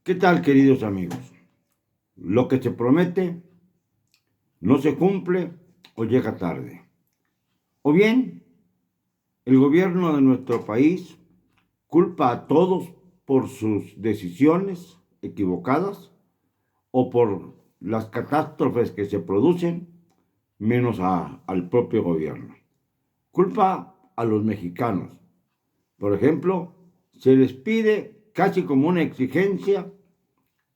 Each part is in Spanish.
¿Qué tal, queridos amigos? Lo que se promete no se cumple o llega tarde. O bien, el gobierno de nuestro país culpa a todos por sus decisiones equivocadas o por las catástrofes que se producen, menos al propio gobierno. Culpa a los mexicanos. Por ejemplo, se les pide casi como una exigencia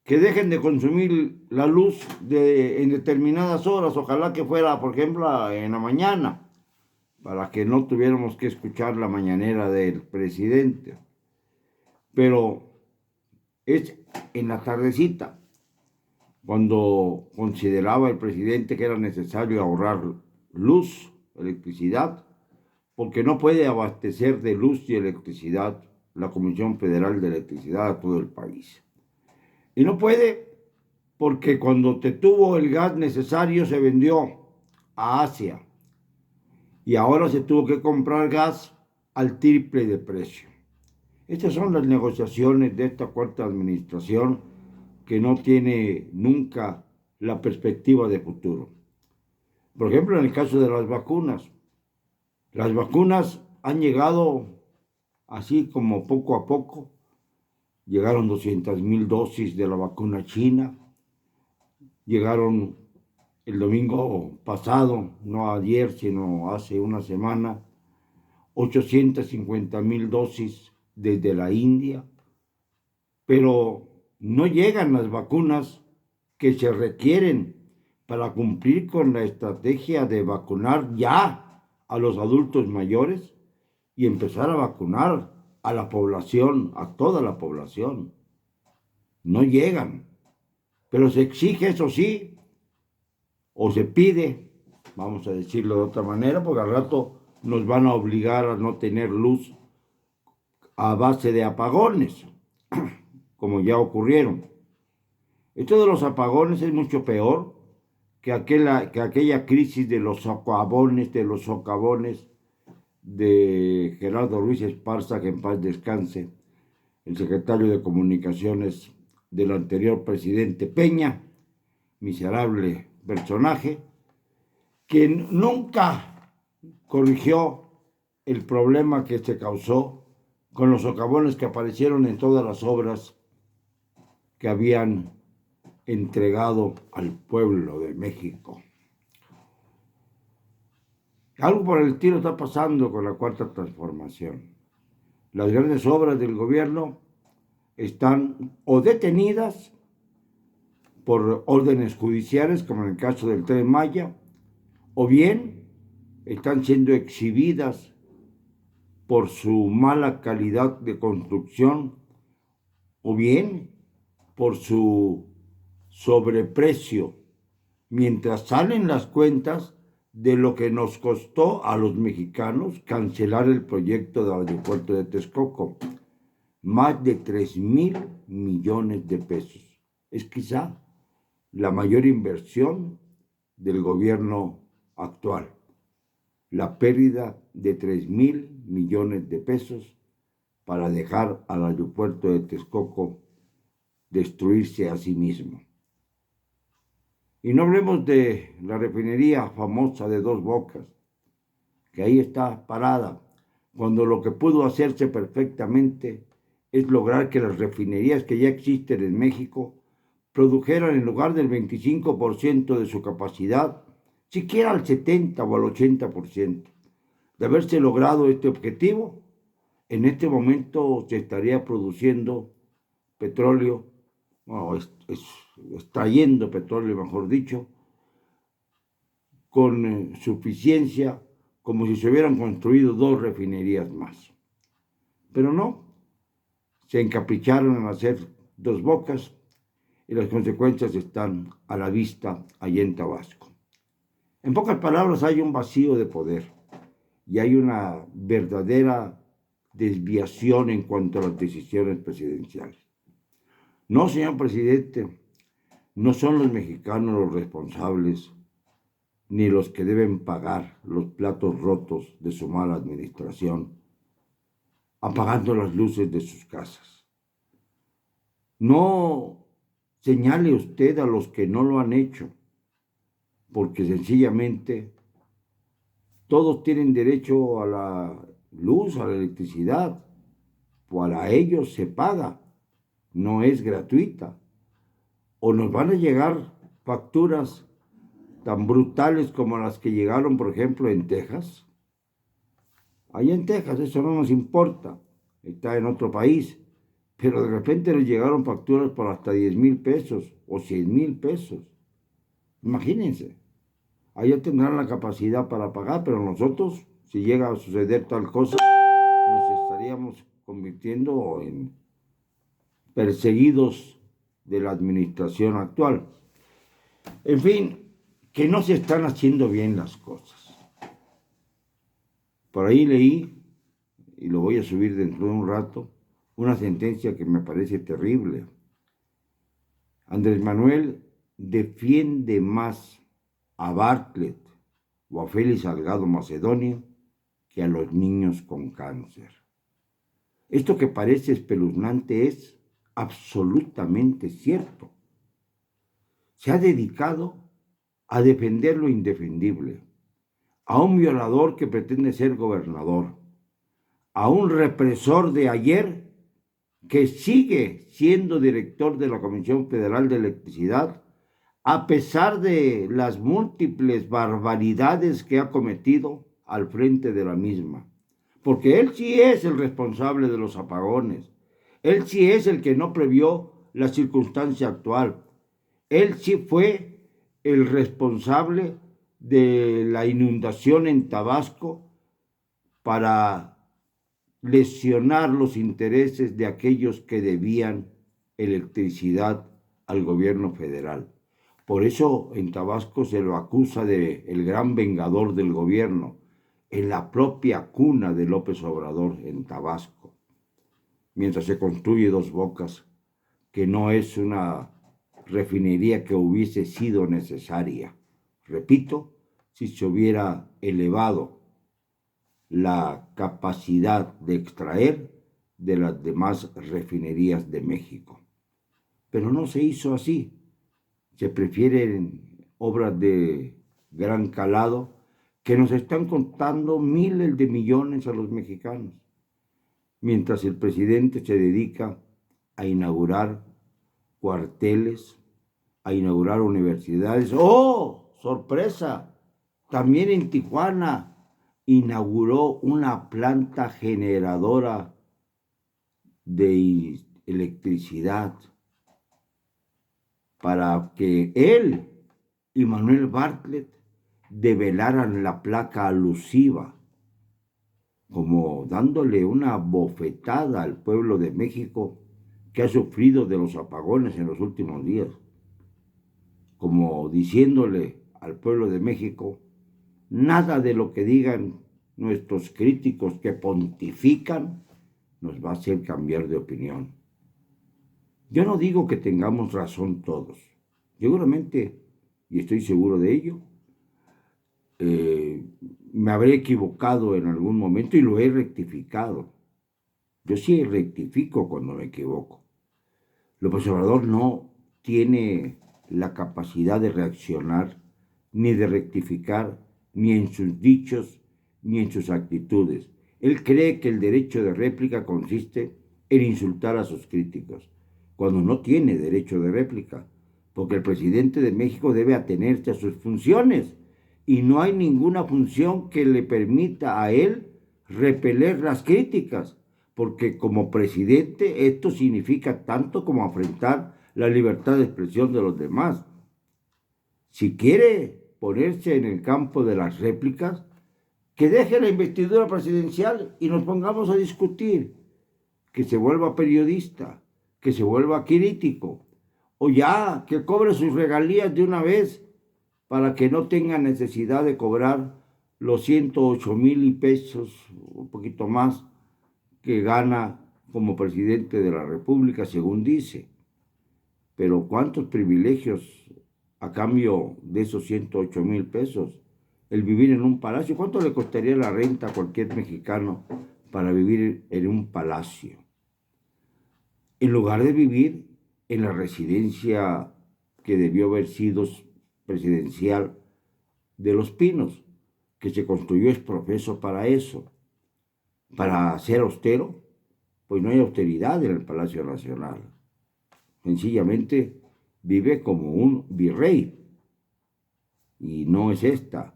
que dejen de consumir la luz en determinadas horas, ojalá que fuera, por ejemplo, en la mañana, para que no tuviéramos que escuchar la mañanera del presidente. Pero es en la tardecita, cuando consideraba el presidente que era necesario ahorrar luz, electricidad, porque no puede abastecer de luz y electricidad la Comisión Federal de Electricidad a todo el país. Y no puede porque cuando te tuvo el gas necesario se vendió a Asia y ahora se tuvo que comprar gas al triple de precio. Estas son las negociaciones de esta cuarta administración que no tiene nunca la perspectiva de futuro. Por ejemplo, en el caso de las vacunas han llegado así como poco a poco. Llegaron 200,000 dosis de la vacuna china, llegaron el domingo pasado, no ayer, sino hace una semana, 850,000 dosis desde la India, pero no llegan las vacunas que se requieren para cumplir con la estrategia de vacunar ya a los adultos mayores y empezar a vacunar a la población, a toda la población. No llegan, pero se exige, eso sí, o se pide, vamos a decirlo de otra manera, porque al rato nos van a obligar a no tener luz a base de apagones, como ya ocurrieron. Esto de los apagones es mucho peor que aquella crisis de los socavones de Gerardo Ruiz Esparza, que en paz descanse, el secretario de Comunicaciones del anterior presidente Peña, miserable personaje, que nunca corrigió el problema que se causó con los socavones que aparecieron en todas las obras que habían entregado al pueblo de México. Algo por el estilo está pasando con la cuarta transformación. Las grandes obras del gobierno están o detenidas por órdenes judiciales, como en el caso del Tren Maya, o bien están siendo exhibidas por su mala calidad de construcción, o bien por su sobreprecio, mientras salen las cuentas de lo que nos costó a los mexicanos cancelar el proyecto del aeropuerto de Texcoco. Más de 3,000 millones de pesos. Es quizá la mayor inversión del gobierno actual. La pérdida de 3,000 millones de pesos para dejar al aeropuerto de Texcoco destruirse a sí mismo. Y no hablemos de la refinería famosa de Dos Bocas, que ahí está parada, cuando lo que pudo hacerse perfectamente es lograr que las refinerías que ya existen en México produjeran en lugar del 25% de su capacidad, siquiera al 70 o al 80%. De haberse logrado este objetivo, en este momento se estaría produciendo petróleo, bueno, extrayendo petróleo, mejor dicho, con suficiencia, como si se hubieran construido 2 refinerías más. Pero no, se encapricharon en hacer Dos Bocas y las consecuencias están a la vista allá en Tabasco. En pocas palabras, hay un vacío de poder y hay una verdadera desviación en cuanto a las decisiones presidenciales. No, señor presidente, no son los mexicanos los responsables ni los que deben pagar los platos rotos de su mala administración, apagando las luces de sus casas. No señale usted a los que no lo han hecho, porque sencillamente todos tienen derecho a la luz, a la electricidad, para ellos se paga, no es gratuita. O nos van a llegar facturas tan brutales como las que llegaron, por ejemplo, en Texas. Allá en Texas eso no nos importa, está en otro país, pero de repente les llegaron facturas por hasta 10,000 pesos o 100,000 pesos. Imagínense, allá tendrán la capacidad para pagar, pero nosotros, si llega a suceder tal cosa, nos estaríamos convirtiendo en perseguidos de la administración actual. En fin, que no se están haciendo bien las cosas. Por ahí leí, y lo voy a subir dentro de un rato, una sentencia que me parece terrible. Andrés Manuel defiende más a Bartlett o a Félix Salgado Macedonio que a los niños con cáncer. Esto que parece espeluznante es absolutamente cierto. Se ha dedicado a defender lo indefendible, a un violador que pretende ser gobernador, a un represor de ayer que sigue siendo director de la Comisión Federal de Electricidad, a pesar de las múltiples barbaridades que ha cometido al frente de la misma. Porque él sí es el responsable de los apagones. Él sí es el que no previó la circunstancia actual. Él sí fue el responsable de la inundación en Tabasco para lesionar los intereses de aquellos que debían electricidad al gobierno federal. Por eso en Tabasco se lo acusa de el gran vengador del gobierno, en la propia cuna de López Obrador, en Tabasco, mientras se construye Dos Bocas, que no es una refinería que hubiese sido necesaria. Repito, si se hubiera elevado la capacidad de extraer de las demás refinerías de México. Pero no se hizo así. Se prefieren obras de gran calado que nos están costando miles de millones a los mexicanos, mientras el presidente se dedica a inaugurar cuarteles, a inaugurar universidades. ¡Oh, sorpresa! También en Tijuana inauguró una planta generadora de electricidad para que él y Manuel Bartlett develaran la placa alusiva, como dándole una bofetada al pueblo de México que ha sufrido de los apagones en los últimos días, como diciéndole al pueblo de México: nada de lo que digan nuestros críticos que pontifican nos va a hacer cambiar de opinión. Yo no digo que tengamos razón todos. Seguramente, y estoy seguro de ello, me habré equivocado en algún momento y lo he rectificado. Yo sí rectifico cuando me equivoco. López Obrador no tiene la capacidad de reaccionar, ni de rectificar, ni en sus dichos, ni en sus actitudes. Él cree que el derecho de réplica consiste en insultar a sus críticos, cuando no tiene derecho de réplica, porque el presidente de México debe atenerse a sus funciones, y no hay ninguna función que le permita a él repeler las críticas, porque como presidente esto significa tanto como afrentar la libertad de expresión de los demás. Si quiere ponerse en el campo de las réplicas, que deje la investidura presidencial y nos pongamos a discutir, que se vuelva periodista, que se vuelva crítico, o ya que cobre sus regalías de una vez para que no tenga necesidad de cobrar los 108,000 pesos, un poquito más, que gana como presidente de la República, según dice. Pero ¿cuántos privilegios a cambio de esos 108,000 pesos? El vivir en un palacio, ¿cuánto le costaría la renta a cualquier mexicano para vivir en un palacio? En lugar de vivir en la residencia que debió haber sido presidencial de Los Pinos, que se construyó es profeso para eso, para ser austero, pues no hay austeridad en el Palacio Nacional. Sencillamente vive como un virrey. Y no es esta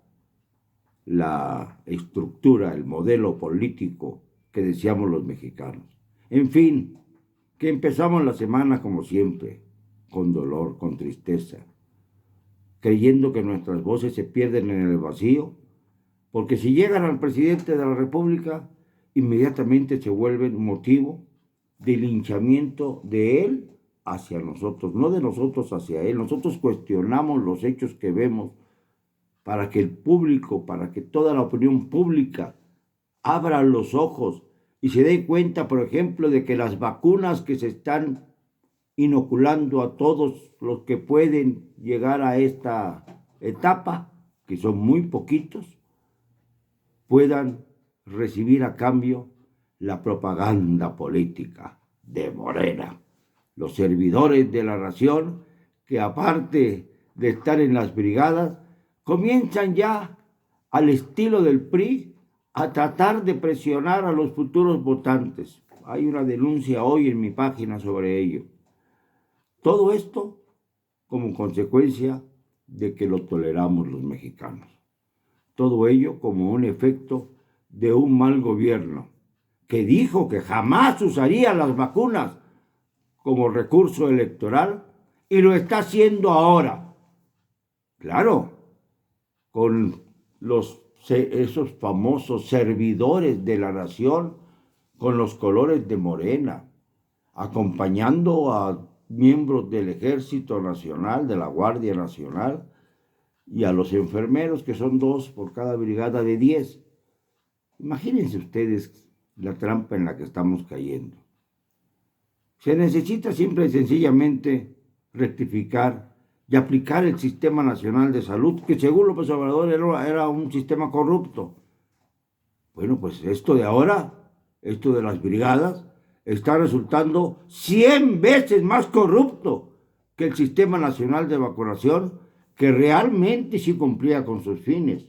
la estructura, el modelo político que deseamos los mexicanos. En fin, que empezamos la semana como siempre, con dolor, con tristeza, creyendo que nuestras voces se pierden en el vacío, porque si llegan al presidente de la República, inmediatamente se vuelven motivo de linchamiento de él hacia nosotros, no de nosotros hacia él. Nosotros cuestionamos los hechos que vemos para que el público, para que toda la opinión pública abra los ojos y se dé cuenta, por ejemplo, de que las vacunas que se están inoculando a todos los que pueden llegar a esta etapa, que son muy poquitos, puedan recibir a cambio la propaganda política de Morena, los servidores de la nación que aparte de estar en las brigadas, comienzan ya al estilo del PRI a tratar de presionar a los futuros votantes. Hay una denuncia hoy en mi página sobre ello. Todo esto como consecuencia de que lo toleramos los mexicanos. Todo ello como un efecto de un mal gobierno que dijo que jamás usaría las vacunas como recurso electoral y lo está haciendo ahora. Claro, con esos famosos servidores de la nación, con los colores de Morena, acompañando a miembros del Ejército Nacional, de la Guardia Nacional, y a los enfermeros, que son 2 por cada brigada de 10. Imagínense ustedes la trampa en la que estamos cayendo. Se necesita simple y sencillamente rectificar y aplicar el Sistema Nacional de Salud, que según López Obrador era un sistema corrupto. Bueno, pues esto de ahora, esto de las brigadas, está resultando 100 veces más corrupto que el Sistema Nacional de Vacunación, que realmente sí cumplía con sus fines.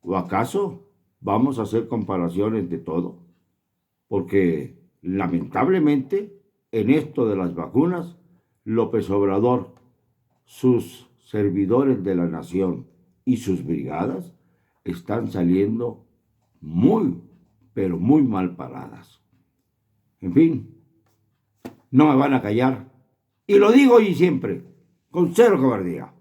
¿O acaso vamos a hacer comparaciones de todo? Porque lamentablemente en esto de las vacunas, López Obrador, sus servidores de la nación y sus brigadas están saliendo muy, pero muy mal paradas. En fin, no me van a callar. Y lo digo hoy y siempre, con cero cobardía.